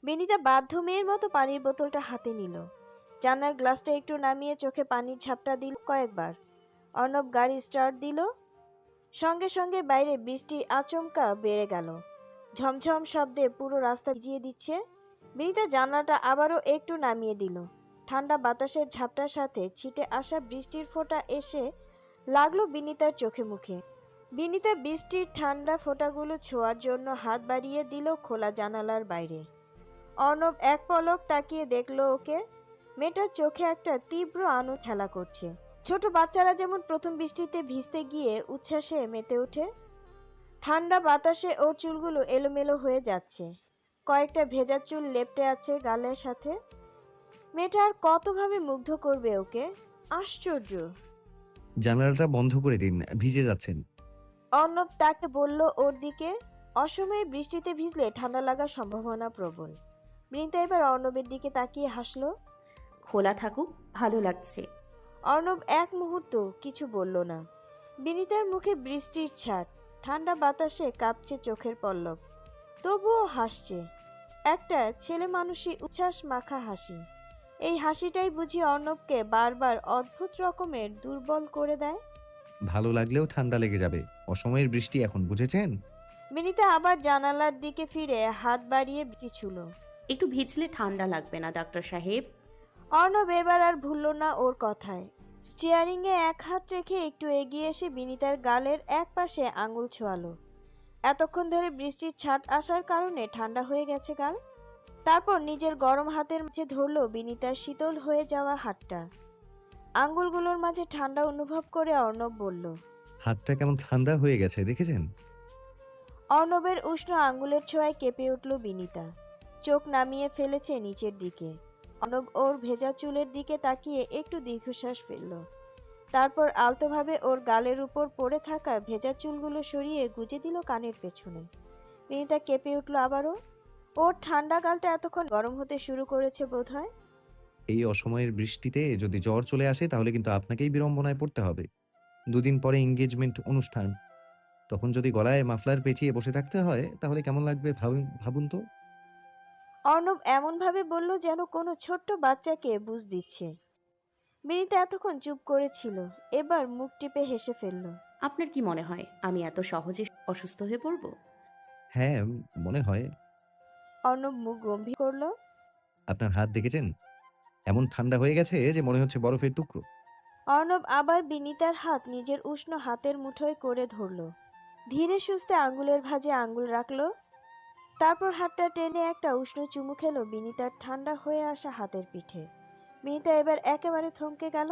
বিনিতা বাধ্য মেয়ের মতো পানির বোতলটা হাতে নিল। জানার গ্লাসটা একটু নামিয়ে চোখে পানির ঝাপটা দিল কয়েকবার। অর্ণব গাড়ি স্টার্ট দিল। সঙ্গে সঙ্গে বাইরে বৃষ্টি আচমকা বেড়ে গেল। ঝমঝম শব্দে পুরো রাস্তা ভিজিয়ে দিচ্ছে। বিনিতা জানলাটা আবারও একটু নামিয়ে দিল। ঠান্ডা বাতাসের ঝাপটার সাথে ছিটে আসা বৃষ্টির ফোঁটা এসে লাগলো বিনিতার চোখে মুখে। বিনিতা বৃষ্টির ঠান্ডা ফোঁটাগুলো ছোঁয়ার জন্য হাত বাড়িয়ে দিল খোলা জানালার বাইরে। অর্ণব এক পলক তাকিয়ে দেখল ওকে। মেয়েটার চোখে একটা তীব্র আনন্দ খেলা করছে। ছোট বাচ্চারা যেমন প্রথম বৃষ্টিতে ভিজতে গিয়ে উচ্ছ্বাসে মেতে ওঠে। ঠান্ডা বাতাসে ওর চুলগুলো এলোমেলো হয়ে যাচ্ছে। কয়েকটা ভেজা চুল লেপ্টে আছে গালের সাথে। মেয়েটা আর কতভাবে মুগ্ধ করবে ওকে। আশ্চর্য। জানালাটা বন্ধ করে দিন, ভিজে যাচ্ছেন। অর্ণব তাকে বলল ওর দিকে। অসময়ে বৃষ্টিতে ভিজলে ঠান্ডা লাগার সম্ভাবনা প্রবল। বৃন্দা এবার অর্ণবের দিকে তাকিয়ে হাসলো। খোলা থাকুক, ভালো লাগছে। অর্ণব এক মুহূর্ত কিছু বলল না। বিনিতার মুখে বৃষ্টির ছাট, ঠান্ডা বাতাসে কাঁপছে চোখের পল্লব। তবুও হাসছে, একটা ছেলে মানুষই উচ্ছ্বাস মাখা হাসি। এই হাসিটাই বুঝি অর্ণবকে বারবার অদ্ভুত রকমের দুর্বল করে দেয়। ভালো লাগলেও ঠান্ডা লেগে যাবে, অসময়ের বৃষ্টি এখন, বুঝেছেন? বিনিতা আবার জানালার দিকে ফিরে হাত বাড়িয়ে বৃষ্টি ছুঁল। একটু ভিজলে ঠান্ডা লাগবে না ডাক্তার সাহেব? অর্ণব এবার আর ভুলল না ওর কথায়। স্টিয়ারিং এ এক হাত রেখে একটু এগিয়ে এসে বিনিতার গালের এক পাশে আঙুল ছোঁয়ালো। এতক্ষণ ধরে বৃষ্টির ছাট আসার কারণে ঠান্ডা হয়ে গেছে গাল। তারপর নিজের গরম হাতের মাঝে ধরল বিনিতার শীতল হয়ে যাওয়া হাতটা। আঙ্গুলগুলোর মাঝে ঠান্ডা অনুভব করে অর্ণব বলল। হাতটা কেমন ঠান্ডা হয়ে গেছে দেখেছেন? অর্ণবের উষ্ণ আঙ্গুলের ছোঁয়ায় কেঁপে উঠল বিনিতা। চোখ নামিয়ে ফেলেছে নিচের দিকে। অর্ণব ওর ভেজা চুলের দিকে তাকিয়ে একটু দীর্ঘশ্বাস ফেলল। তারপর আলতোভাবে ওর গালের উপর পড়ে থাকা ভেজা চুলগুলো সরিয়ে গুজে দিল কানের পেছনে। বিনিতা কেঁপে উঠল আবারও। ওর ঠান্ডা গালটা এতক্ষণ গরম হতে শুরু করেছে বোধহয়। এই অসময়ের বৃষ্টিতে যদি জ্বর চলে আসে তাহলে কিন্তু আপনাকেই বিড়ম্বনায় পড়তে হবে। দুদিন পরে এঙ্গেজমেন্ট অনুষ্ঠান, তখন যদি গলায় মাফলার পেঁচিয়ে বসে থাকতে হয় তাহলে কেমন লাগবে ভাবুন ভাবুন তো। অর্ণব এমনভাবে বলল যেন কোনো ছোট্ট বাচ্চাকে বুঝ দিচ্ছে। বিনিতা এতক্ষণ চুপ করেছিল, এবার মুখ টিপে হেসে ফেলল। আপনার কি মনে হয় আমি এত সহজে অসুস্থ হয়ে পড়ব? হ্যাঁ, মনে হয়। অর্ণব মুখ গম্ভীর করল। আপনার হাত দেখেছেন, এমন ঠান্ডা হয়ে গেছে যে মনে হচ্ছে বরফের টুকরো। অর্ণব আবার বিনিতার হাত নিজের উষ্ণ হাতের মুঠোয় করে ধরল। ধীরে সুস্থে আঙ্গুলের ভাঁজে আঙ্গুল রাখল। তারপর হাতটা টেনে একটা উষ্ণ চুমু খেলো বিনিতার ঠান্ডা হয়ে আসা হাতের পিঠে। বিনিতা এবার একেবারে থমকে গেল।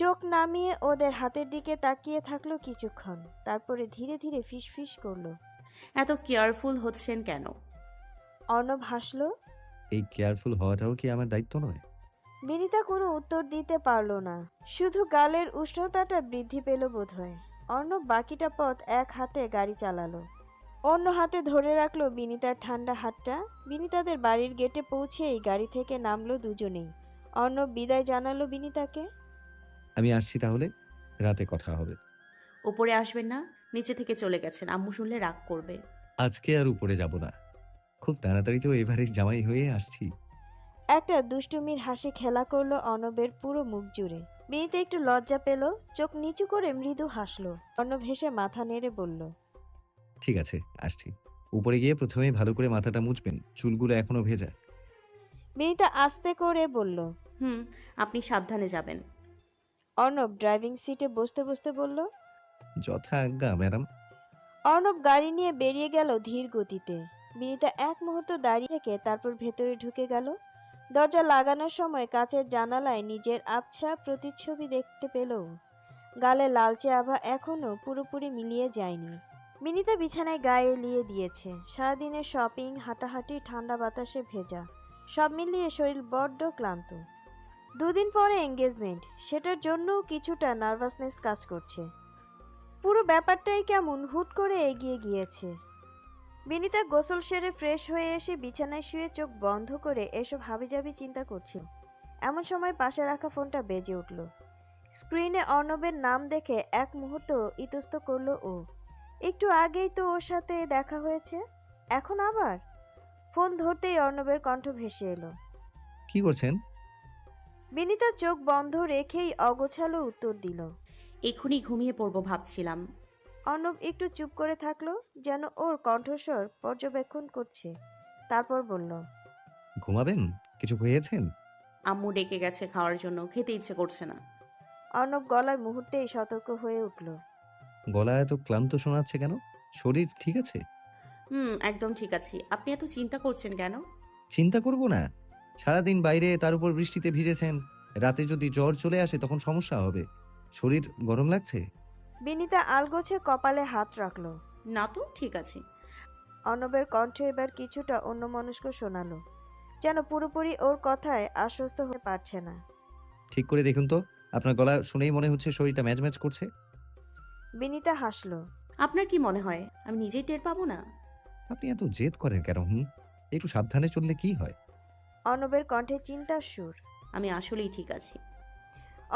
চোখ নামিয়ে ওদের হাতের দিকে তাকিয়ে থাকলো কিছুক্ষণ। তারপরে ধীরে ধীরে ফিসফিস করলো। এত কেয়ারফুল হচ্ছেন কেন? অর্ণব হাসলো। এই কেয়ারফুল হওয়াটাও কি আমার দায়িত্ব নয়? বিনিতা কোনো উত্তর দিতে পারল না। শুধু গালের উষ্ণতাটা বৃদ্ধি পেল বোধহয়। অর্ণব বাকিটা পথ এক হাতে গাড়ি চালালো, অন্য হাতে ধরে রাখলো বিনিতার ঠান্ডা হাতটা। বিনিতাদের বাড়ির গেটে পৌঁছেই গাড়ি থেকে নামলো দুজনেই। অর্ণব বিদায় জানালো বিনিতাকে। আমি আসছি তাহলে, রাতে কথা হবে। উপরে আসবেন না? নিচে থেকে চলে গেছেন, আম্মু শুনলে রাগ করবে। আজকে আর উপরে যাব না, খুব তাড়াতাড়ি তো এবারে জামাই হয়ে আসছি। একটা দুষ্টুমির হাসি খেলা করলো অর্ণবের পুরো মুখ জুড়ে। বিনিতা একটু লজ্জা পেল, চোখ নিচু করে মৃদু হাসলো। অর্ণব হেসে মাথা নেড়ে বলল, ঠিক আছে, আসছি। উপরে গিয়ে প্রথমে ভালো করে মাথাটা মুছবেন, চুলগুলো এখনো ভেজা। বিনিতা আস্তে করে বলল। হুম, আপনি সাবধানে যাবেন। অর্ণব ড্রাইভিং সিটে বসতে বসতে বলল। যথা আজ্ঞা ম্যাডাম। অর্ণব গাড়ি নিয়ে বেরিয়ে গেল ধীর গতিতে। বিনিতা এক মুহূর্ত দাঁড়িয়ে থেকে তারপর ভেতরে ঢুকে গেল। দরজা লাগানোর সময় কাচের জানালায় নিজের আবছা প্রতিচ্ছবি দেখতে পেল। গালে লালচে আভা এখনো পুরোপুরি মিলিয়ে যায়নি। বিনিতা বিছানায় গায়ে এলিয়ে দিয়েছে। সারাদিনের শপিং, হাঁটাহাঁটি, ঠান্ডা বাতাসে ভেজা, সব মিলিয়ে শরীর বড্ড ক্লান্ত। দুদিন পরে এঙ্গেজমেন্ট, সেটার জন্যও কিছুটা নার্ভাসনেস কাজ করছে। পুরো ব্যাপারটাই কেমন হুট করে এগিয়ে গিয়েছে। বিনিতা গোসল সেরে ফ্রেশ হয়ে এসে বিছানায় শুয়ে চোখ বন্ধ করে এসব হাবিজাবি চিন্তা করছিল। এমন সময় পাশে রাখা ফোনটা বেজে উঠল। স্ক্রিনে অর্ণবের নাম দেখে এক মুহূর্ত ইতস্ত করলো ও। একটু আগেই তো ওর সাথে দেখা হয়েছে, এখন আবার? ফোন ধরতেই অর্ণবের কণ্ঠ ভেসে এলো। কি করছেন? বিনিতা চোখ বন্ধ রেখেই অগোছালো উত্তর দিল। এক্ষুনি ঘুমিয়ে পড়বো ভাবছিলাম। অর্ণব একটু চুপ করে থাকলো, যেন ওর কণ্ঠস্বর পর্যবেক্ষণ করছে। তারপর বলল, ঘুমাবেন? কিছু খেয়েছেন? আম্মু ডেকে গেছে খাওয়ার জন্য, খেতে ইচ্ছে করছে না। অর্ণব গলায় মুহূর্তেই সতর্ক হয়ে উঠল। গলা এত ক্লান্ত শোনাচ্ছে কেন? শরীর ঠিক আছে? একদম ঠিক আছি। আপনি এত চিন্তা করছেন কেন? চিন্তা করব না? সারাদিন বাইরে, তার উপর বৃষ্টিতে ভিজেছেন। রাতে যদি জ্বর চলে আসে তখন সমস্যা হবে। শরীর গরম লাগছে? বিনিতা আলগোছে কপালে হাত রাখল। না তো, ঠিক আছে। অর্ণবের কণ্ঠ এবার কিছুটা অন্যমনস্ক শোনালো, যেন পুরোপুরি ওর কথায় আশ্বস্ত হতে পারছে না। ঠিক করে দেখুন তো, আপনার গলা শুনেই মনে হচ্ছে শরীরটা ম্যাজ ম্যাজ করছে। বিনিতা হাসল। আপনার কি মনে হয় আমি নিজেই টের পাবো না? আপনি এত জেদ করেন কেন? একটু সাবধানে চললে কি হয়? অর্ণবের কণ্ঠে চিন্তার সুর। আমি আসলেই ঠিক আছি।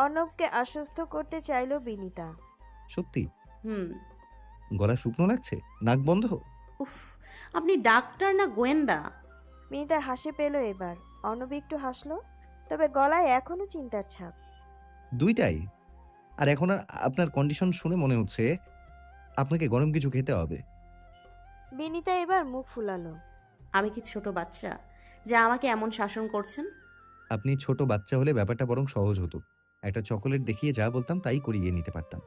অর্ণবকে আশ্বস্ত করতে চাইল বিনিতা। সত্যি? হুম। গলা শুকনো লাগছে? নাক বন্ধ? উফ, আপনি ডাক্তার না গোয়েন্দা? বিনিতার হাসি পেল এবার। অর্ণব একটু হাসলো, তবে গলায় এখনো চিন্তার ছাপ। দুইটাই? আর এখন আপনার কন্ডিশন শুনে মনে হচ্ছে আপনাকে গরম কিছু খেতে হবে। বিনিতা এবার মুখ ফুলালো। আমি কি ছোট বাচ্চা যা আমাকে এমন শাসন করছেন? আপনি ছোট বাচ্চা হলে ব্যাপারটা বরং সহজ হতো। একটা চকোলেট দেখিয়ে যা বলতাম তাই করিয়ে নিতে পারতাম।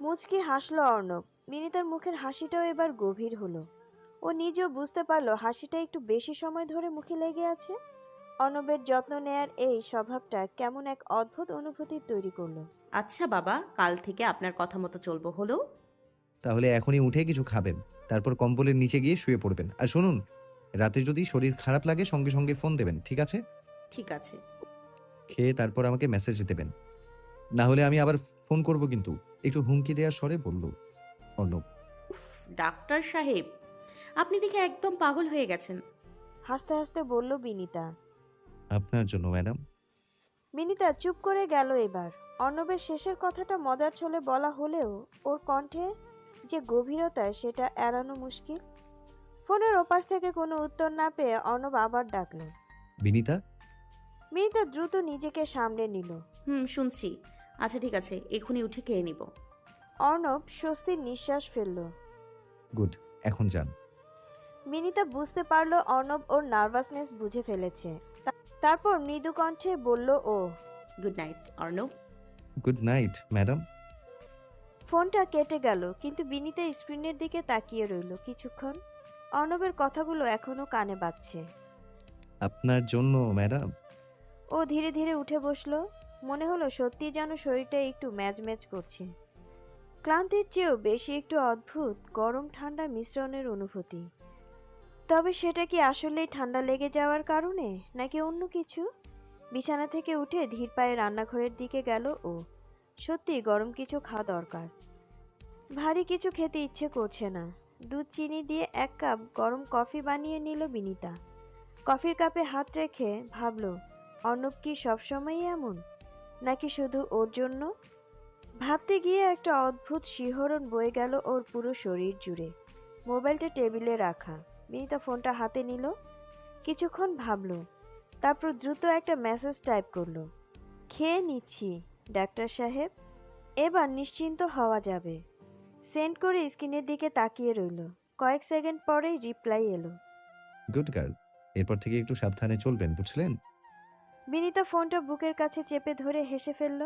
মুচকি হাসলো অর্ণব। বিনিতার মুখের হাসিটাও এবার গভীর হলো। ও নিজেও বুঝতে পারলো হাসিটা একটু বেশি সময় ধরে মুখে লেগে আছে। অর্ণবের যত্ন নেয়ার এই স্বভাবটা কেমন এক অদ্ভুত অনুভূতি তৈরি করলো। আচ্ছা বাবা, কাল থেকে আপনার কথা মতো চলবো, হলো? তাহলে এখনই উঠে কিছু খাবেন। তারপর কম্বলের নিচে গিয়ে শুয়ে পড়বেন। আর শুনুন, রাতে যদি শরীর খারাপ লাগে সঙ্গে সঙ্গে ফোন দেবেন, ঠিক আছে? ঠিক আছে। খেয়ে তারপর আমাকে মেসেজ দেবেন। না হলে আমি আবার ফোন করব কিন্তু। একটু হুমকি দেওয়ার স্বরে বলল অর্ণব। উফ, ডাক্তার সাহেব, আপনি দেখে একদম পাগল হয়ে গেছেন। হাসতে হাসতে বলল বিনিতা। আপনার জন্য ম্যাডাম। বিনিতা চুপ করে গেল এবার। অর্ণবের শেষের কথাটা মজার ছলে বলা হলেও ওর কণ্ঠে যে গভীরতা সেটা এড়ানো মুশকিল। ফোনের ওপাশ থেকে কোনো উত্তর না পেয়ে অর্ণব আবার ডাকলো। বিনিতা? বিনিতা দ্রুত নিজেকে সামলে নিল। শুনছি। আচ্ছা ঠিক আছে, এখনই উঠে খেয়ে নিব। অর্ণব স্বস্তির নিঃশ্বাস ফেলল। গুড, এখন যান। বিনিতা বুঝতে পারলো অর্ণব ওর নার্ভাসনেস বুঝে ফেলেছে। তারপর মৃদু কণ্ঠে বলল ও। Good night Arnab. Good night madam. ফোনটা কেটে গেল, কিন্তু বিনিতা স্ক্রিনের দিকে তাকিয়ে রইল কিছুক্ষণ। অর্ণবের কথাগুলো এখনো কানে বাজছে। আপনার জন্য ম্যাডাম। ও ধীরে ধীরে উঠে বসলো। মনে হলো সত্যি যেন শরীরটা একটু ম্যাজ ম্যাজ করছে। ক্লান্তির চেয়েও বেশি একটু অদ্ভুত গরম ঠান্ডা মিশ্রণের অনুভূতি। তবে সেটা কি আসলেই ঠান্ডা লেগে যাওয়ার কারণে, নাকি অন্য কিছু? বিছানা থেকে উঠে ধীর পায়ে রান্নাঘরের দিকে গেল ও। সত্যি গরম কিছু খাওয়া দরকার। ভারী কিছু খেতে ইচ্ছে করছে না। দুধ চিনি দিয়ে 1 কাপ গরম কফি বানিয়ে নিল বিনিতা। কফির কাপে হাত রেখে ভাবলো, অর্ণব কি সবসময়ই এমন, নাকি শুধু ওর জন্য? ভাবতে গিয়ে একটা অদ্ভুত শিহরণ বয়ে গেল ওর পুরো শরীর জুড়ে। মোবাইলটা টেবিলে রাখা। বিনিতা ফোনটা হাতে নিল, কিছুক্ষণ ভাবলো, তারপর দ্রুত একটা মেসেজ টাইপ করলো। খেয়ে নিচ্ছি ডাক্তার সাহেব, এবার নিশ্চিন্ত হওয়া যাবে। সেন্ড করে স্ক্রিনের দিকে তাকিয়ে রইল। কয়েক সেকেন্ড পরেই রিপ্লাই এলো। Good girl. এরপর থেকে একটু সাবধানে চলবেন, বুঝলেন? বিনিতা ফোনটা বুকের কাছে চেপে ধরে হেসে ফেলল।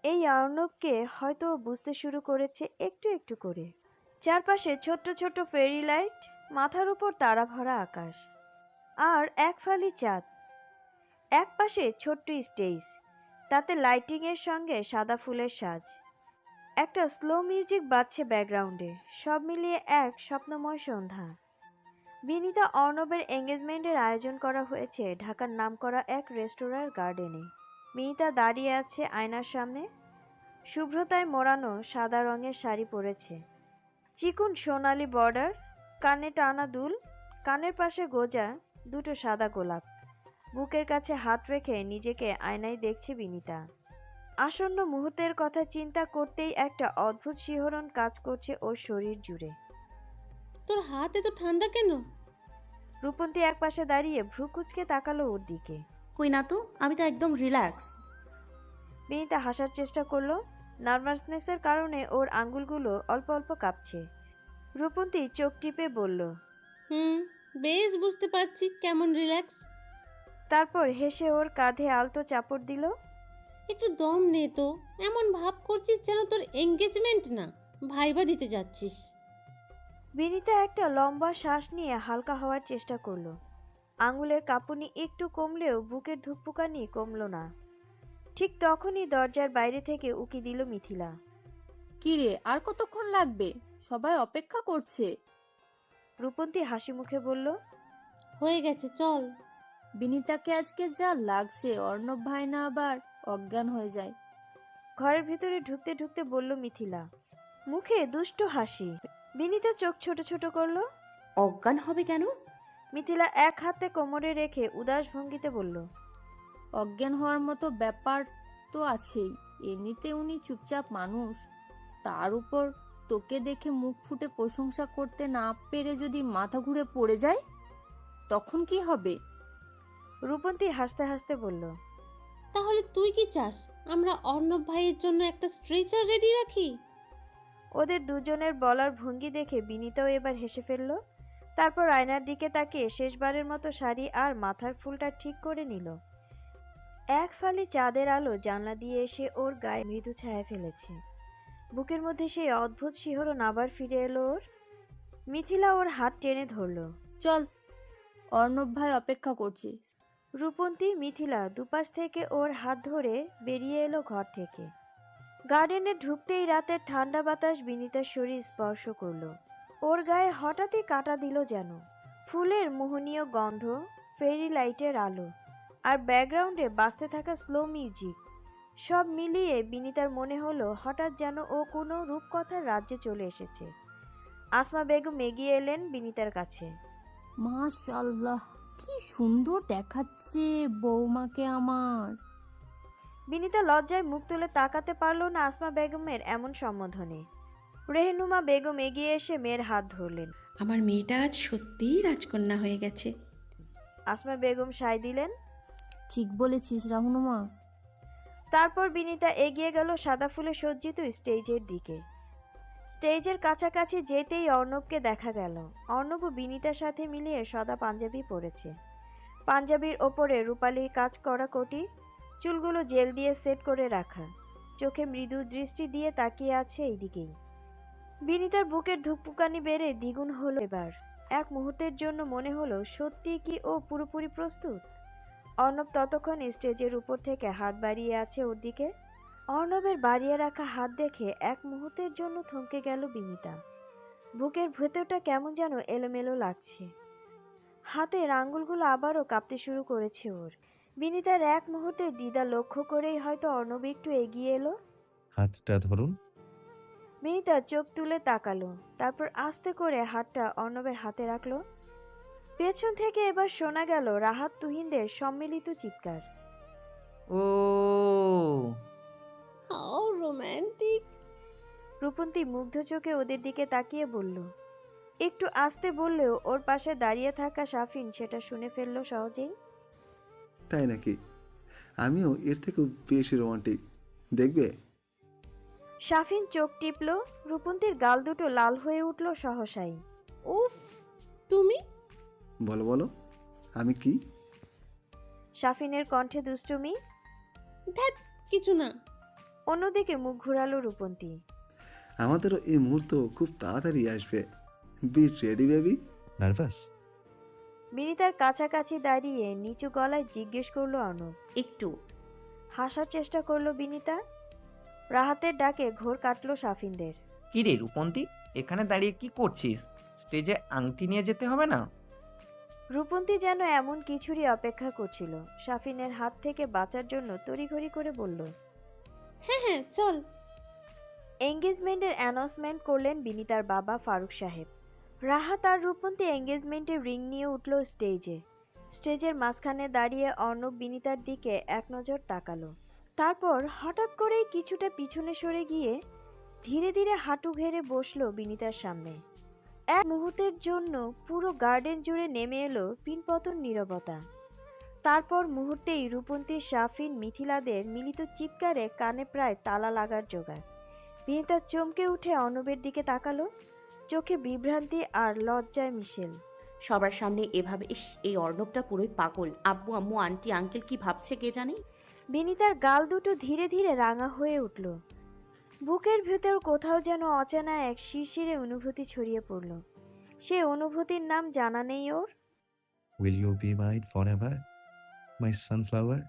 এই অর্ণবকে হয়তো ও বুঝতে শুরু করেছে একটু একটু করে। চারপাশে ছোট্ট ছোট্ট ফেরি লাইট, মাথার উপর তারা ভরা আকাশ, আর এক ফালি চাঁদ। এক পাশে ছোট্ট স্টেজ, তাতে লাইটিং এর সঙ্গে সাদা ফুলের সাজ। একটা স্লো মিউজিক বাজছে ব্যাকগ্রাউন্ডে। সব মিলিয়ে এক স্বপ্নময় সন্ধ্যা। বিনিতা অর্ণবের এঙ্গেজমেন্টের আয়োজন করা হয়েছে ঢাকার নামকরা এক রেস্তোরাঁর গার্ডেনে। বিনিতা দাঁড়িয়ে আছে আয়নার সামনে। শুভ্রতায় মোড়ানো সাদা রঙের শাড়ি পরেছে, চিকন সোনালি বর্ডার, কানে টানা দুল, কানের পাশে গোজা দুটো সাদা গোলাপ। বুকের কাছে হাত রেখে নিজেকে আয়নায় দেখছে বিনিতা। আসন্ন মুহূর্তের কথা চিন্তা করতেই একটা অদ্ভুত শিহরণ কাজ করছে ওর শরীর জুড়ে। তোর হাত এত ঠান্ডা কেন? রূপন্তী একপাশে দাঁড়িয়ে ভ্রু কুঁচকে তাকালো ওর দিকে। কই না তো, আমি তো একদম রিল্যাক্স। বিনিতা হাসার চেষ্টা করলো। নার্ভাসনেসের কারণে ওর আঙ্গুলগুলো অল্প অল্প কাঁপছে। রূপন্তী চোখ টিপে বলল, বেশ বুঝতে পারছি কেমন রিল্যাক্স। তারপর হেসে ওর কাঁধে আলতো চাপড় দিল। একটু দম নে তো, এমন ভাব করছিস যেন তোর এঙ্গেজমেন্ট না, ভাইবা দিতে যাচ্ছিস। বিনিতা একটা লম্বা শ্বাস নিয়ে হালকা হওয়ার চেষ্টা করলো। আঙুলের কাঁপুনি একটু কমলেও বুকের ধুকপুকানি কমলো না। ঠিক তখনই দরজার বাইরে থেকে উকি দিল মিথিলা। কিরে, আর কতক্ষণ লাগবে? সবাই অপেক্ষা করছে। রূপন্তী হাসি মুখে বলল, হয়ে গেছে, চল। বিনিতাকে আজকে যা লাগছে, অর্ণব ভাই না আবার অজ্ঞান হয়ে যায়। ঘরের ভিতরে ঢুকতে ঢুকতে বলল মিথিলা, মুখে দুষ্টু হাসি। বিনিতা চোখ ছোট ছোট করলো। অজ্ঞান হবে কেন? মিথিলা এক হাতে কোমরে রেখে উদাস ভঙ্গিতে বলল, অজ্ঞান হওয়ার মতো ব্যাপার তো আছেই। এমনিতে উনি চুপচাপ মানুষ, তার উপর তোকে দেখে মুখ ফুটে প্রশংসা করতে না পেরে যদি মাথা ঘুরে পড়ে যায়, তখন কি হবে? রূপন্তী হাসতে হাসতে বলল, তাহলে তুই কি চাস আমরা অর্ণব ভাইয়ের জন্য একটা স্ট্রেচার রেডি রাখি? ওদের দুজনের বলার ভঙ্গি দেখে বিনিতাও এবার হেসে ফেলল। তারপর আয়নার দিকে তাকিয়ে শেষবারের মতো শাড়ি আর মাথার ফুলটা ঠিক করে নিল। এক ফালি চাঁদের আলো জানলা দিয়ে এসে ওর গায়ে মৃদু ছায়া ফেলেছে। বুকের মধ্যে সেই অদ্ভুত শিহরণ আবার ফিরে এলো ওর। মিথিলা ওর হাত টেনে ধরল। চল, অর্ণব ভাই অপেক্ষা করছে। রূপন্তী মিথিলা দুপাশ থেকে ওর হাত ধরে বেরিয়ে এলো ঘর থেকে। গার্ডেনে ঢুকতেই রাতের ঠান্ডা বাতাস বিনিতার শরীর স্পর্শ করলো। ওর গায়ে হঠাৎই কাঁটা দিল যেন। ফুলের মোহনীয় গন্ধ, ফেরি লাইটের আলো, আর ব্যাকগ্রাউন্ডে বাজতে থাকা স্লো মিউজিক, সব মিলিয়ে বিনিতার মনে হলো হঠাৎ যেন ও কোনো রূপকথার রাজ্যে চলে এসেছে। আসমা বেগম এগিয়ে এলেন বিনিতার কাছে। মাশাআল্লাহ, কি সুন্দর দেখাচ্ছে বৌমাকে আমার। বিনিতা লজ্জায় মুখ তুলে তাকাতে পারল না আসমা বেগমের এমন সম্বোধনে। রেহনুমা বেগম এগিয়ে এসে মেয়ের হাত ধরলেন। আমার মেয়েটা আজ সত্যিই রাজকন্যা হয়ে গেছে। আসমা বেগম সায় দিলেন। ঠিক বলেছিস রাহুনুমা। তারপর বিনিতা এগিয়ে গেল সাদা ফুলে সজ্জিত স্টেজের দিকে। স্টেজের কাছাকাছি যেতেই অর্ণবকে দেখা গেল। অর্ণব বিনিতার সাথে মিলিয়ে সাদা পাঞ্জাবি পরেছে। পাঞ্জাবির ওপরে রূপালি কাজ করা কোটি, চুলগুলো জেল দিয়ে সেট করে রাখা, চোখে মৃদু দৃষ্টি দিয়ে তাকিয়ে আছে এইদিকেই। বিনিতার বুকের ধুকপুকানি বেড়ে দ্বিগুণ হলো এবার। এক মুহূর্তের জন্য মনে হলো সত্যি কি ও পুরোপুরি প্রস্তুত। অর্ণব ততক্ষণ স্টেজের উপর থেকে হাত বাড়িয়ে আছে ওর দিকে। অর্ণবের বাড়িয়ে রাখা হাত দেখে এক মুহূর্তের জন্য থমকে গেল বিনিতা। বুকের ভেতরটা কেমন যেন এলোমেলো লাগছে। হাতের আঙ্গুলগুলো আবারও কাঁপতে শুরু করেছে ওর। বিনিতার এক মুহূর্তে দ্বিধা লক্ষ্য করেই হয়তো অর্ণব একটু এগিয়ে এলো। হাতটা ধরুন। বিনিতা চোখ তুলে তাকালো, তারপর আস্তে করে হাতটা অর্ণবের হাতে রাখলো। পেছন থেকে এবার শোনা গেল রাহাত তুহিনদের সম্মিলিত চিৎকার। ও হাউ রোম্যান্টিক। রূপন্তী মুগ্ধ চোখে ওদের দিকে তাকিয়ে বলল। একটু আস্তে বললেও ওর পাশে দাঁড়িয়ে থাকা শাফিন সেটা শুনে ফেলল সহজেই। তাই নাকি? আমিও এর থেকেও বেশি রোমান্টিক, দেখবে? শাফিন চোখ টিপল। রূপন্তীর গাল দুটো লাল হয়ে উঠল সহসাই। উফ, তুমি? বলো বলো, আমি কি? শাফিনের কণ্ঠে দুষ্টুমি। ধ্যাৎ, কিছু না। অন্যদিকে মুখ ঘুরালো রূপন্তী। আমাদেরও এই মুহূর্ত খুব তাড়াতাড়ি আসবে। Be ready baby. নার্ভাস? বিনিতার কাছাকাছি দাঁড়িয়ে নিচু গলায় জিজ্ঞেস করলো অর্ণব। একটু। হাসার চেষ্টা করলো বিনিতা। রাহাতের ডাকে ঘোর কাটলো শাফিনদের। কি রে রূপন্তী, এখানে দাঁড়িয়ে কি করছিস? স্টেজে আংটি নিয়ে যেতে হবে না? রূপন্তী যেন এমন কিছুরই অপেক্ষা করছিল। শাফিনের হাত থেকে বাঁচার জন্য তড়িঘড়ি করে বলল, হ্যাঁ হ্যাঁ, চল। এঙ্গেজমেন্টের অ্যানাউন্সমেন্ট করলেন বিনিতার বাবা ফারুক সাহেব। রাহাত আর রূপন্তী এঙ্গেজমেন্টের রিং নিয়ে উঠল স্টেজে। স্টেজের মাঝখানে দাঁড়িয়ে অর্ণব বিনিতার দিকে এক নজর তাকালো। তারপর হঠাৎ করেই কিছুটা পিছনে সরে গিয়ে ধীরে ধীরে হাঁটু ঘেড়ে বসলো বিনিতার সামনে। এক মুহূর্তের জন্য পুরো গার্ডেন জুড়ে নেমে এলো পিনপতন নীরবতা। তারপর মুহূর্তেই রূপন্তী, শাফিন, মিথিলাদের মিলিত চিৎকারে কানে প্রায় তালা লাগার জোগাড়। বিনীতা চমকে উঠে অর্ণবের দিকে তাকালো, চোখে বিভ্রান্তি আর লজ্জায় মিশেল। সবার সামনে এভাবে, ইস, এই অর্ণবটা পুরোই পাগল। আব্বু আম্মু আন্টি আঙ্কেল কি ভাবছে কে জানে। বিনীতার গাল দুটো ধীরে ধীরে রাঙা হয়ে উঠল। বুকের ভেতর কোথাও যেন অচেনা এক শিরশিরে অনুভূতি ছড়িয়ে পড়ল। সে অনুভূতির নাম জানা নেই ওর। Will you be mine forever, my sunflower?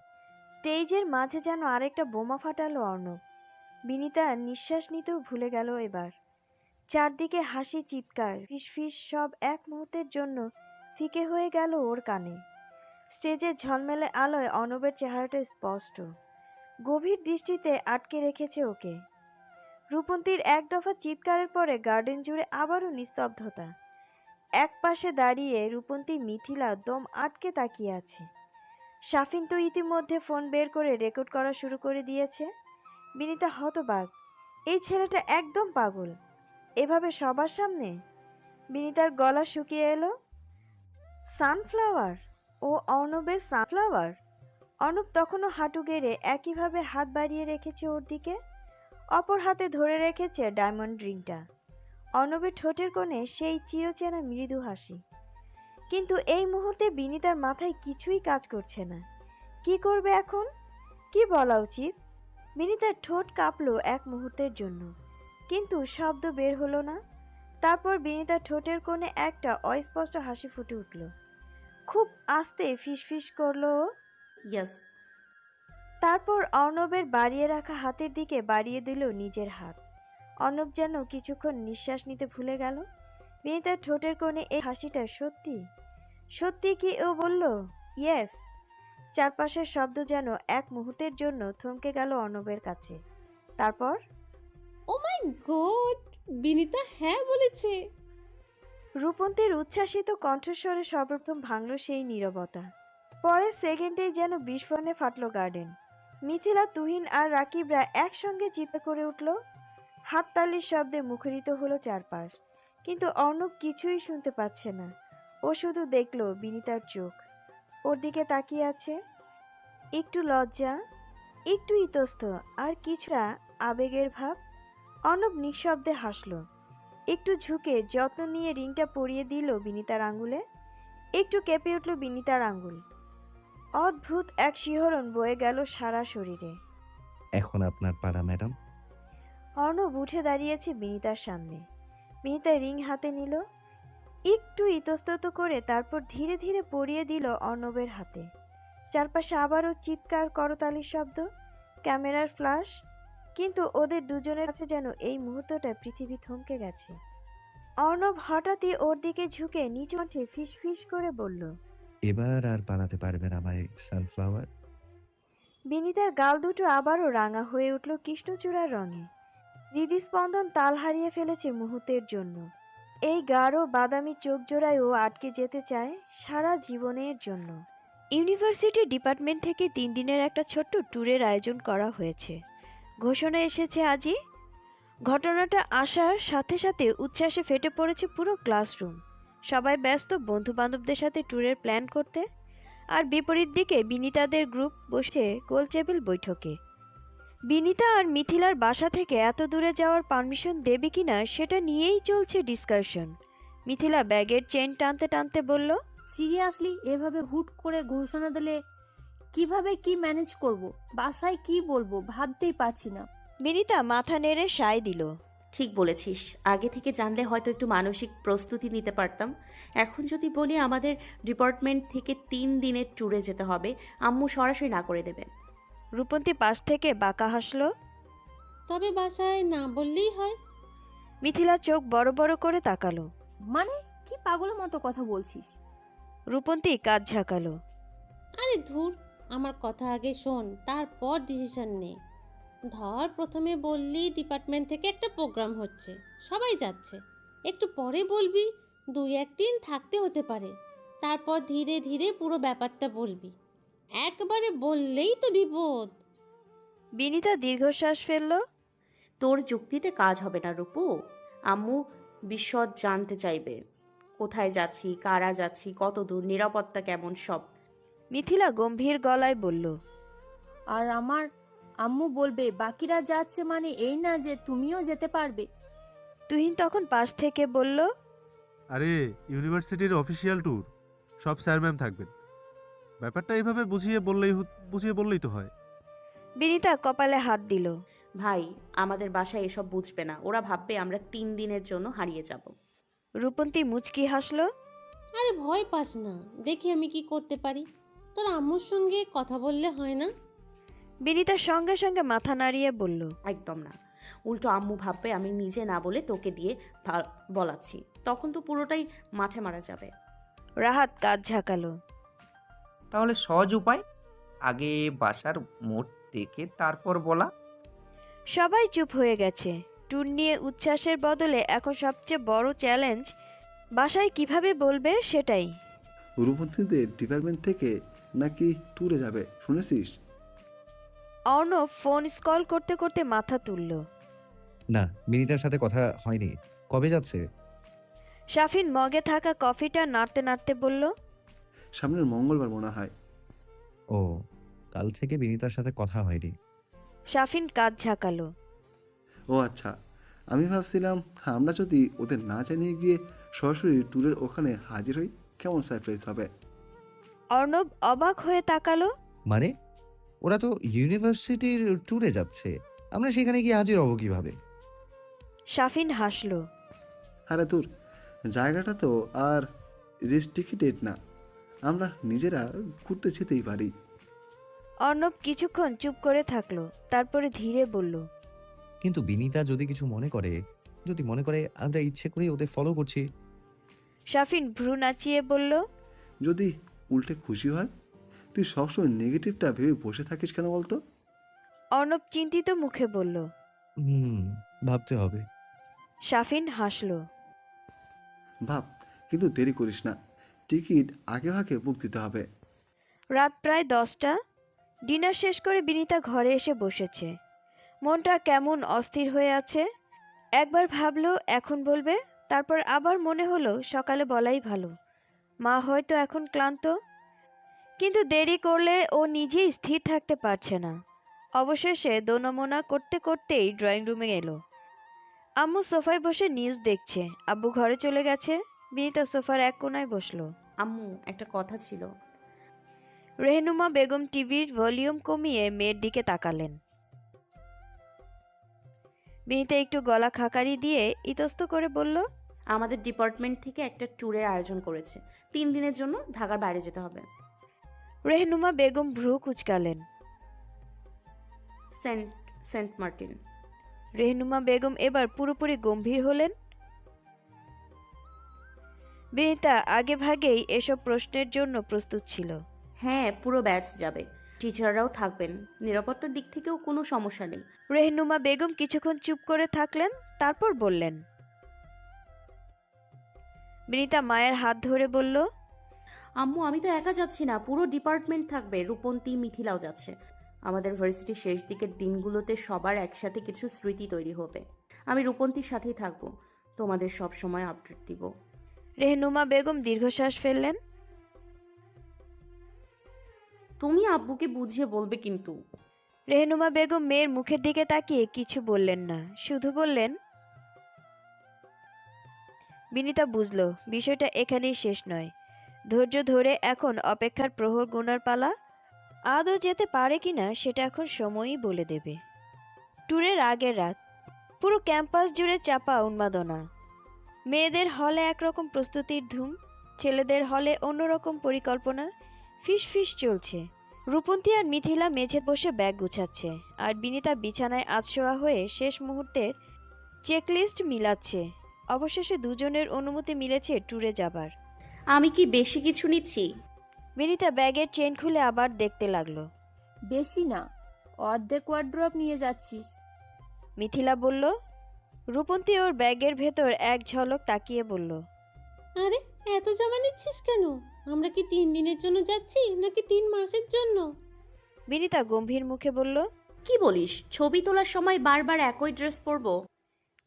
স্টেজের মাঝে যেন আরেকটা বোমা ফাটালো অর্ণব। বিনীতা নিঃশ্বাস নিতেও ভুলে গেল এবার। চারদিকে হাসি, চিৎকার, ফিসফিস সব এক মুহূর্তের জন্য ফিকে হয়ে গেল ওর কানে। স্টেজের ঝলমেলে আলোয় অর্ণবের চেহারাটা স্পষ্ট, গভীর দৃষ্টিতে আটকে রেখেছে ওকে। রূপন্তীর এক দফা চিৎকারের পরে গার্ডেন জুড়ে আবারও নিস্তব্ধতা। এক পাশে দাঁড়িয়ে রূপন্তী, মিথিলা দম আটকে তাকিয়ে আছে। শাফিন তো ইতিমধ্যে ফোন বের করে রেকর্ড করা শুরু করে দিয়েছে। বিনীতা হতবাক, এই ছেলেটা একদম পাগল, এভাবে সবার সামনে। বিনীতার গলা শুকিয়ে এলো। সানফ্লাওয়ার? ও অর্ণবের সানফ্লাওয়ার? অর্ণব তখনও হাঁটু গেড়ে একইভাবে হাত বাড়িয়ে রেখেছে ওর দিকে, অপর হাতে ধরে রেখেছে ডায়মন্ড রিংটা। অর্ণবের ঠোঁটের কোণে সেই চিরচেনা মৃদু হাসি। কিন্তু এই মুহূর্তে বিনীতার মাথায় কিছুই কাজ করছে না। কি করবে এখন? কি বলা উচিত? বিনীতার ঠোঁট কাঁপলো এক মুহূর্তের জন্য, কিন্তু শব্দ বের হলো না। তারপর বিনীতার ঠোঁটের কোণে একটা অস্পষ্ট হাসি ফুটে উঠল। খুব আস্তে ফিসফিস করলো ও। ইয়েস। তারপর অর্ণবের বাড়িয়ে রাখা হাতের দিকে বাড়িয়ে দিল নিজের হাত। অর্ণব যেন কিছুক্ষণ নিঃশ্বাস নিতে ভুলে গেল। বিনীতার ঠোঁটের কোণে এই হাসিটা সত্যি? সত্যি কি ও বলল ইয়েস? চারপাশের শব্দ যেন এক মুহূর্তের জন্য থমকে গেল অর্ণবের কাছে। তারপর ও মাই গড, বিনীতা হ্যাঁ বলেছে। রূপন্তীর উচ্ছ্বাসিত কণ্ঠস্বরে সর্বপ্রথম ভাঙল সেই নীরবতা। পরের সেকেন্ডেই যেন বিস্ফোরণে ফাটল গার্ডেন। মিথিলা, তুহিন আর রাকিবরা একসঙ্গে চিৎকার করে উঠল। হাততালির শব্দে মুখরিত হলো চারপাশ। কিন্তু অর্ণব কিছুই শুনতে পাচ্ছে না। ও শুধু দেখলো বিনীতার চোখ ওর দিকে তাকিয়ে আছে। একটু লজ্জা, একটু ইতস্ত, আর কিছুটা আবেগের ভাব। অর্ণব নিঃশব্দে হাসলো। একটু ঝুঁকে যত্ন নিয়ে রিংটা পরিয়ে দিল বিনীতার আঙ্গুলে। একটু কেঁপে উঠল বিনীতার আঙ্গুল। অদ্ভুত এক শিহরণ বয়ে গেল সারা শরীরে। এখন আপনার পালা ম্যাডাম। অর্ণব উঠে দাঁড়িয়েছে বিনীতার সামনে। বিনীতা রিং হাতে নিল, একটু ইতস্তত করে, তারপর ধীরে ধীরে পরিয়ে দিল অর্ণবের হাতে। চারপাশে আবারও চিৎকার, করতালির শব্দ, ক্যামেরার ফ্ল্যাশ। কিন্তু ওদের দুজনের কাছে যেন এই মুহূর্তটা পৃথিবী থমকে গেছে। অর্ণব হঠাৎই ওর দিকে ঝুঁকে নিচু কণ্ঠে ফিসফিস করে বলল, এবার আর পালাতে পারবে না মাই সানফ্লাওয়ার। বিনীতার গাল দুটো আবারও রাঙা হয়ে উঠল কৃষ্ণচূড়ার রঙে। হৃদস্পন্দন তাল হারিয়ে ফেলেছে মুহূর্তের জন্য। এই গাঢ় বাদামি চোখ জোড়ায় ও আটকে যেতে চায় সারা জীবনের জন্য। ইউনিভার্সিটি ডিপার্টমেন্ট থেকে 3 দিনের একটা ছোট্ট ট্যুরের আয়োজন করা হয়েছে। ঘোষণা এসেছে আজই। ঘটনাটা আসার সাথে সাথে উচ্ছ্বাসে ফেটে পড়েছে পুরো ক্লাসরুম। সবাই ব্যস্ত বন্ধু বান্ধবদের সাথে ট্যুরের প্ল্যান করতে। আর বিপরীত দিকে বিনীতাদের গ্রুপ বসে গোল টেবিল বৈঠকে। বিনীতা আর মিথিলার বাসা থেকে এত দূরে যাওয়ার পারমিশন দেবে কিনা সেটা নিয়েই চলছে ডিসকাশন। মিথিলা ব্যাগের চেন টানতে টানতে বলল, সিরিয়াসলি এভাবে হুট করে ঘোষণা দিলে কিভাবে কি ম্যানেজ করব? বাসায় কি বলবো ভাবতেই পারছি না। বিনীতা মাথা নেড়ে সায় দিল। ঠিক বলেছিস, আগে থেকে জানলে হয়তো একটু মানসিক প্রস্তুতি নিতে পারতাম। এখন যদি বলি আমাদের ডিপার্টমেন্ট থেকে 3 দিনের ট্যুরে যেতে হবে, আম্মু সরাসরি না করে দেবে। রূপন্তী পাশ থেকে বাঁকা হাসলো। তবে বাসায় না বললেই হয়। মিথিলা চোখ বড় বড় করে তাকালো। মানে কি পাগলের মতো কথা বলছিস? রূপন্তী কাঁধ ঝাঁকালো। আরে ধুর, আমার কথা আগে শোন, তারপর ডিসিশন নে। ধর, প্রথমে বললি ডিপার্টমেন্ট থেকে একটা প্রোগ্রাম হচ্ছে, সবাই যাচ্ছে। একটু পরে বলবি 2-1 দিন থাকতে হতে পারে। তারপর ধীরে ধীরে পুরো ব্যাপারটা বলবি। একবারে বললেই তো বিপদ। বিনীতা দীর্ঘশ্বাস ফেলল। তোর যুক্তিতে কাজ হবে না রূপু। আম্মু বিশদ জানতে চাইবে। কোথায় যাচ্ছি, কারা যাচ্ছি, কত দূর, নিরাপত্তা কেমন, সব। মিথিলা গম্ভীর গলায় বলল। আর আমার আম্মু বলবে বাকিরা যাচ্ছে মানে এই না যে তুমিও যেতে পারবে। তুহিন তখন পাশ থেকে বলল। আরে ইউনিভার্সিটির অফিসিয়াল ট্যুর, সব স্যার ম্যাম থাকবেন। ব্যাপারটা এইভাবে বুঝিয়ে বললেই তো হয়। বিনিতা কপালে হাত দিল। ভাই, আমাদের বাসায় এসব বুঝবে না, ওরা ভাববে আমরা 3 দিনের জন্য হারিয়ে যাব। রূপন্তী মুচকি হাসলো। আরে ভয় পাস না, দেখি আমি কি করতে পারি। তোর আম্মুর সঙ্গে কথা বললে হয় না? বিনিতার সঙ্গে সঙ্গে মাথা নাড়িয়ে বলল। একদম না, উল্টো আম্মু ভাববে আমি নিজে না বলে তোকে দিয়ে বলাচ্ছি, তখন তো পুরোটাই মাঠে মারা যাবে। রাহাত কাঁধ ঝাঁকালো। তাহলে সহজ উপায়, আগে বাসার মোড় দেখে তারপর বলা। সবাই চুপ হয়ে গেছে। ট্যুর নিয়ে উচ্ছ্বাসের বদলে এখন সবচেয়ে বড় চ্যালেঞ্জ বাসায় কিভাবে বলবে সেটাই। রূপন্তীদের ডিপার্টমেন্ট থেকে নাকি ট্যুরে যাবে শুনেছিস? অর্ণব ফোন স্কল করতে করতে মাথা তুলল। না, বিনিতার সাথে কথা হয়নি। কবে যাচ্ছে? শাফিন মগে থাকা কফিটা নাড়তে নাড়তে বলল। সামনের মঙ্গলবার মনে হয়। ও, কাল থেকে বিনিতার সাথে কথা হয়নি। শাফিন কাঁধ ঝাঁকালো। ও আচ্ছা, আমি ভাবছিলাম আমরা যদি ওদের না জানিয়ে গিয়ে সরাসরি ট্যুরের ওখানে হাজির হই কেমন সারপ্রাইজ হবে। অর্ণব অবাক হয়ে তাকালো। মানে ওরা তো ইউনিভার্সিটির ট্যুরে যাচ্ছে, আমরা সেখানে গিয়ে হাজির হব কিভাবে? শাফিন হাসলো। আরে তোর জায়গাটা তো আর রেস্ট্রিক্টেড না, আমরা নিজেরা ঘুরতে যেতেই পারি। অর্ণব কিছুক্ষণ চুপ করে থাকলো, তারপরে ধীরে বলল। কিন্তু বিনিতা যদি কিছু মনে করে, আমরা ইচ্ছে করে ওদের ফলো করছি। শাফিন ভ্রু নাচিয়ে বলল। যদি উল্টে খুশি হয়? তুই সবসময় নেগেটিভটা ভেবে বসে থাকিস কেন বলতো? অর্ণব চিন্তিত মুখে বলল। ভাবতে হবে। শাফিন হাসলো। ভাব, কিন্তু দেরি করিস না, টিকিট আগে ভাগে বুক দিতে হবে। রাত প্রায় 10টা। ডিনার শেষ করে বিনিতা ঘরে এসে বসেছে। মনটা কেমন অস্থির হয়ে আছে। একবার ভাবলো এখন বলবে, তারপর আবার মনে হলো সকালে বলাই ভালো। মা হয়তো এখন ক্লান্ত, কিন্তু দেরি করলে ও নিজেই স্থির থাকতে পারছে না। অবশেষে দোনমোনা করতে করতেই ড্রয়িং রুমে এলো। আম্মু সোফায় বসে নিউজ দেখছে। আব্বু ঘরে চলে গেছে। বিনিতা সোফার এক কোনায় বসলো। আম্মু, একটা কথা ছিল। রেহনুমা বেগম টিভির ভলিউম কমিয়ে মেয়ের দিকে তাকালেন। বিনিতা একটু গলা খাকারি দিয়ে ইতস্ত করে বলল। আমাদের ডিপার্টমেন্ট থেকে একটা ট্যুরের আয়োজন করেছে, 3 দিনের জন্য ঢাকার বাইরে যেতে হবে। রেহনুমা বেগম ভ্রু কুঁচকালেন। সেন্ট মার্টিন। রেহনুমা বেগম এবার পুরোপুরি গম্ভীর হলেন। বিনিতা আগে ভাগেই এসব প্রশ্নের জন্য প্রস্তুত ছিল। হ্যাঁ, পুরো ব্যাচ যাবে, টিচাররাও থাকবেন, নিরাপত্তার দিক থেকেও কোনো সমস্যা নেই। রেহনুমা বেগম কিছুক্ষণ চুপ করে থাকলেন, তারপর বললেন। বিনিতা মায়ের হাত ধরে বলল। আম্মু, আমি তো একা যাচ্ছি না, পুরো ডিপার্টমেন্ট থাকবে, রূপন্তী, মিথিলাও যাচ্ছে। আমাদের ভার্সিটির শেষ দিকের দিনগুলোতে সবার একসাথে কিছু স্মৃতি তৈরি হবে। আমি রূপন্তীর সাথেই থাকবো, তোমাদের সব সময় আপডেট দিব। রেহনুমা বেগম দীর্ঘশ্বাস ফেললেন। তুমি আব্বুকে বুঝিয়ে বলবে কিন্তু। রেহনুমা বেগম মেয়ের মুখের দিকে তাকিয়ে কিছু বললেন না, শুধু বললেন। বিনিতা বুঝলো বিষয়টা এখানেই শেষ নয়। ধৈর্য ধরে এখন অপেক্ষার প্রহর গোনার পালা। আদৌ যেতে পারে কিনা সেটা এখন সময়ই বলে দেবে। ট্যুরের আগের রাত পুরো ক্যাম্পাস জুড়ে চাপা উন্মাদনা। মেয়েদের হলে একরকম প্রস্তুতির ধুম, ছেলেদের হলে অন্যরকম পরিকল্পনা। ফিস ফিস চলছে। রূপন্তী আর মিথিলা মেঝে বসে ব্যাগ গুছাচ্ছে, আর বিনিতা বিছানায় আধশোয়া হয়ে শেষ মুহূর্তের চেকলিস্ট মিলাচ্ছে। অবশেষে দুজনের অনুমতি মিলেছে ট্যুরে যাবার। আমি কি বেশি কিছু নিচ্ছি? বিনিতা ব্যাগের চেন খুলে আবার দেখতে লাগলো। বেশি না, অর্ধেক ওয়ার্ড্রপ নিয়ে যাচ্ছিস। মিথিলা বলল। রূপন্তী ওর ব্যাগের ভেতর এক ঝলক তাকিয়ে বলল। আরে এত জামা নিচ্ছিস কেন? আমরা কি 3 দিনের জন্য যাচ্ছি নাকি 3 মাসের জন্য? বিনিতা গম্ভীর মুখে বলল। কি বলিস? ছবি তোলার সময় বারবার একই ড্রেস পরবো?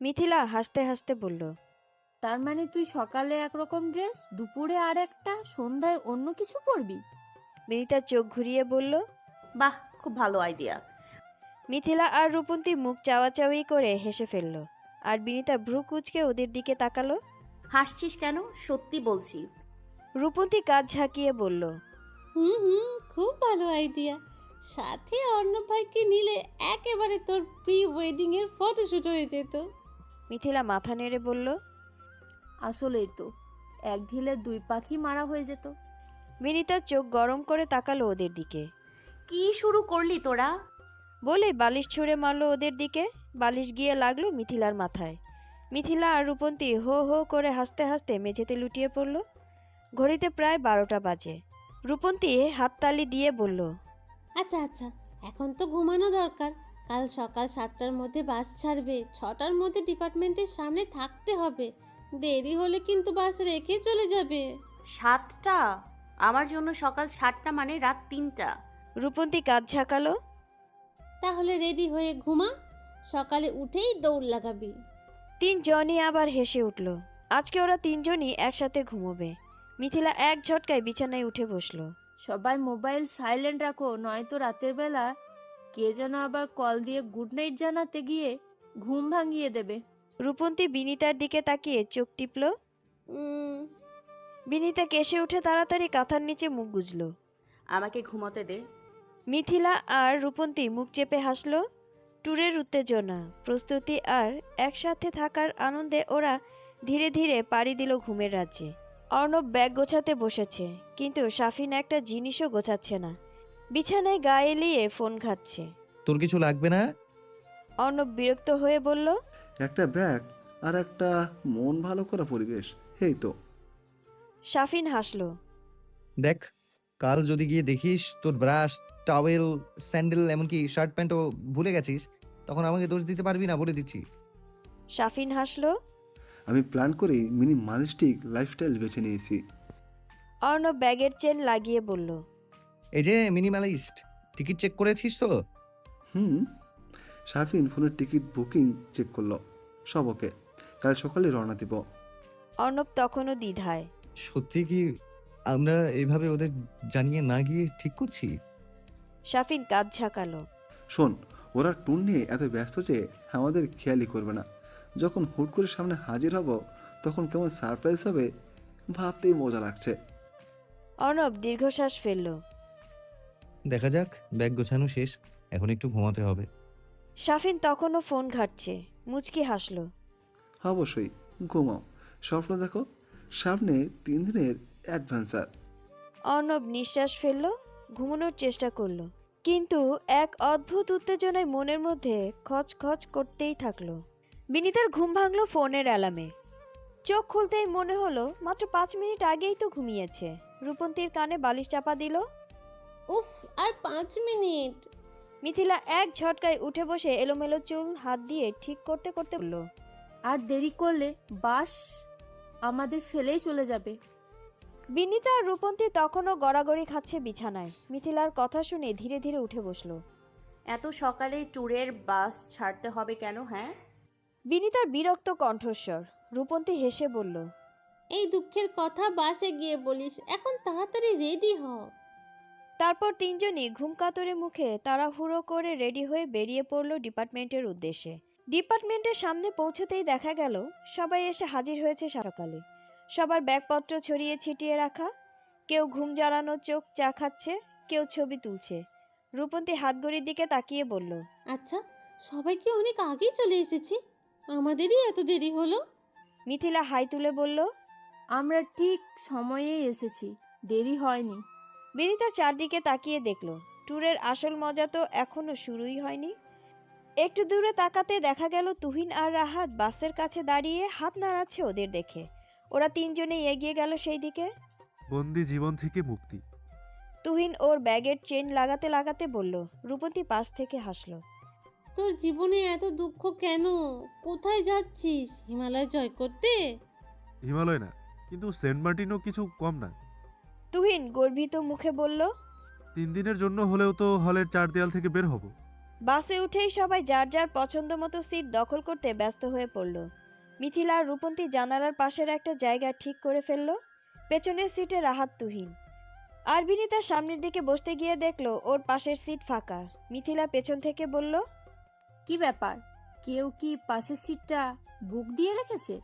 মিথিলা হাসতে হাসতে বলল। তার মানে তুই সকালে একরকম ড্রেস, দুপুরে আর একটা, সন্ধ্যায় অন্য কিছু পরবি? বিনিতা চোখ ঘুরিয়ে বলল। বাহ, খুব ভালো আইডিয়া। মিথিলা আর রূপন্তী মুখ চাওয়াচাওয়ি করে হেসে ফেলল, আর বিনিতা ভ্রু কুঁচকে ওদের দিকে তাকালো। হাসছিস কেন? সত্যি বলছি। রূপন্তী কাঁধ ঝাঁকিয়ে বলল। হুম, খুব ভালো আইডিয়া। সাথে অর্ণব ভাইকে নিলে একেবারে তোর প্রি ওয়েডিং এর ফটোশুট হয়ে যেত। মিথিলা মাথা নেড়ে বলল। আসলেই তো, এক ঢিলে দুই পাখি মারা হয়ে যেত। বিনিতা চোখ গরম করে তাকালো ওদের দিকে। কি শুরু করলি তোরা? বলে বালিশ ছুঁড়ে মারলো ওদের দিকে। বালিশ গিয়ে লাগলো মিথিলার মাথায়। মিথিলা আর রূপন্তী হো হো করে হাসতে হাসতে মেঝেতে লুটিয়ে পড়ল। ঘড়িতে প্রায় 12টা বাজে। রূপন্তী হাততালি দিয়ে বলল। আচ্ছা আচ্ছা, এখন তো ঘুমানো দরকার। কাল সকাল 7টার মধ্যে বাস ছাড়বে, 6টার মধ্যে ডিপার্টমেন্টের সামনে থাকতে হবে। দেরি হলে কিন্তু বাস রেখে চলে যাবে। 7টা? আমার জন্য সকাল 7টা মানে রাত 3টা। রূপন্তী কাঁধ ঝাঁকালো। তাহলে রেডি হয়ে ঘুমা, সকালে উঠেই দৌড় লাগাবি। তিনজনই আবার হেসে উঠল। আজকে ওরা তিনজনই একসাথে ঘুমোবে। মিথিলা এক ঝটকায় বিছানায় উঠে বসলো। সবাই মোবাইল সাইলেন্ট রাখো, নয়তো রাতের বেলা কে যেন আবার কল দিয়ে গুড নাইট জানাতে গিয়ে ঘুম ভাঙিয়ে দেবে। রূপন্তী বিনিতার দিকে তাকিয়ে চোখ টিপল। উম, বিনিতা কেসে উঠে তাড়াতাড়ি কাঁথার নিচে মুখ গুজল। আমাকে ঘুমোতে দে। মিথিলা আর রূপন্তী মুখ চেপে হাসলো। ট্যুরের উত্তেজনা, প্রস্তুতি আর একসাথে থাকার আনন্দে ওরা ধীরে ধীরে পাড়ি দিল ঘুমের রাজ্যে। অর্ণব ব্যাগ গোছাতে বসেছে, কিন্তু শাফিন একটা জিনিসও গোছাচ্ছে না। বিছানায় গা এলিয়ে ফোন ঘাঁটছে। তোর কিছু লাগবে না? অর্ণব বিরক্ত হয়ে বলল। একটা ব্যাগ আর একটা মন ভালো করা পরিবেশ, এই তো। শাফিন হাসলো। দেখ, কাল যদি গিয়ে দেখিস তোর ব্রাশ, টাওয়েল, স্যান্ডেল, এমনকি শার্ট প্যান্টও ভুলে গেছিস, তখন আমাকে দোষ দিতে পারবি না, বলে দিচ্ছি। শাফিন হাসলো। আমি প্ল্যান করেই মিনিমালিস্টিক লাইফস্টাইল বেছে নিয়েছি। অর্ণব ব্যাগের চেন লাগিয়ে বলল। এই যে মিনিমালিস্ট, টিকিট চেক করেছিস তো? হুম। শাফিন ফোনের টিকিট বুকিং চেক করলো। সব ওকে, কাল সকালে রওনা দিব। অর্ণব তখনও দ্বিধায়। সত্যি কি আমরা এইভাবে ওদের জানিয়ে না গিয়ে ঠিক করছি? শাফিন কাঁধ ঝাঁকালো। শোন, ওরা ট্যুর নিয়ে এত ব্যস্ত যে আমাদের খেয়ালই করবে না। যখন হুট করে সামনে হাজির হব, তখন কেমন সারপ্রাইজ হবে ভাবতেই মজা লাগছে। অর্ণব দীর্ঘশ্বাস ফেলল। দেখা যাক, ব্যাগ গোছানো শেষ, এখন একটু ঘুমাতে হবে। শাফিন তখনও ফোন ঘাঁটছে। মুচকি হাসলো। অবশ্যই, ঘুমাও, স্বপ্ন দেখো, সামনে 3 দিনের অ্যাডভেঞ্চার। অর্ণব নিঃশ্বাস ফেলল, ঘুমানোর চেষ্টা করলো, কিন্তু এক অদ্ভুত উত্তেজনায় মনের মধ্যে খচখচ করতেই থাকলো। বিনিতার ঘুম ভাঙলো ফোনের অ্যালার্মে। চোখ খুলতেই মনে হলো মাত্র 5 মিনিট আগেই তো ঘুমিয়েছে। রূপন্তীর কানে বালিশ চাপা দিল। উফ, আর 5 মিনিট। মিথিলা এক ঝটকায় উঠে বসে এলোমেলো চুল হাত দিয়ে ঠিক করতে করতে বলল। আর দেরি করলে বাস আমাদের ফেলেই চলে যাবে। বিনিতা আর রূপন্তী তখনও গড়াগড়ি খাচ্ছে বিছানায়। মিথিলার কথা শুনে ধীরে ধীরে উঠে বসলো। এত সকালে ট্যুরের বাস ছাড়তে হবে কেন? হ্যাঁ, বিনিতার বিরক্ত কণ্ঠস্বর। রূপন্তী হেসে বলল। এই দুঃখের কথা বাসে গিয়ে বলিস, এখন তাড়াতাড়ি রেডি হ। তারপর তিনজনই ঘুমকাতরে মুখে তাড়াহুড়ো করে রেডি হয়ে বেরিয়ে পড়ল ডিপার্টমেন্টের উদ্দেশ্যে। ডিপার্টমেন্টের সামনে পৌঁছতেই দেখা গেল সবাই এসে হাজির হয়েছে সকালে। সবার ব্যাগপত্র ছড়িয়ে ছিটিয়ে রাখা। কেউ ঘুম জড়ানো চোখ চা খাচ্ছে, কেউ ছবি তুলছে। রূপন্তী হাতঘড়ির দিকে তাকিয়ে বলল। আচ্ছা, সবাই কি অনেক আগেই চলে এসেছি? আমাদেরই এত দেরি হলো। মিথিলা হাই তুলে বলল। আমরা ঠিক সময়েই এসেছি, দেরি হয়নি। বিনিতা চারদিকে তাকিয়ে দেখল ট্যুরের আসল মজা তো এখনো শুরুই হয়নি। একটু দূরে তাকাতে দেখা গেল তুহিন আর রাহাত বাসের কাছে দাঁড়িয়ে হাত নাড়াচ্ছে ওদের দেখে। ওরা তিনজনেই এগিয়ে গেল সেই দিকে। বন্দি জীবন থেকে মুক্তি। তুহিন ওর ব্যাগের চেন লাগাতে লাগাতে বলল। রূপন্তী পাশ থেকে হাসলো। তোর জীবনে এত দুঃখ কেন? কোথায় যাচ্ছিস? হিমালয় জয় করতে? হিমালয় না, কিন্তু সেন্ট মার্টিনও কিছু কম না। তুহিন গর্বিত মুখে বলল। 3 দিনের জন্য হলেও তো হলের 4 দেয়াল থেকে বের হব। বাসে উঠেই সবাই যার যার পছন্দ মতো সিট দখল করতে ব্যস্ত হয়ে পড়ল। মিথিলা আর রূপন্তী জানালার পাশের একটা জায়গা ঠিক করে ফেলল। পেছনের সিটে রাহাত, তুহিন আর বিনি তার সামনের দিকে বসতে গিয়ে দেখলো ওর পাশের সিট ফাঁকা। মিথিলা পেছন থেকে বলল, কি ব্যাপার, কেউ কি পাশের সিটটা বুক দিয়ে রেখেছে?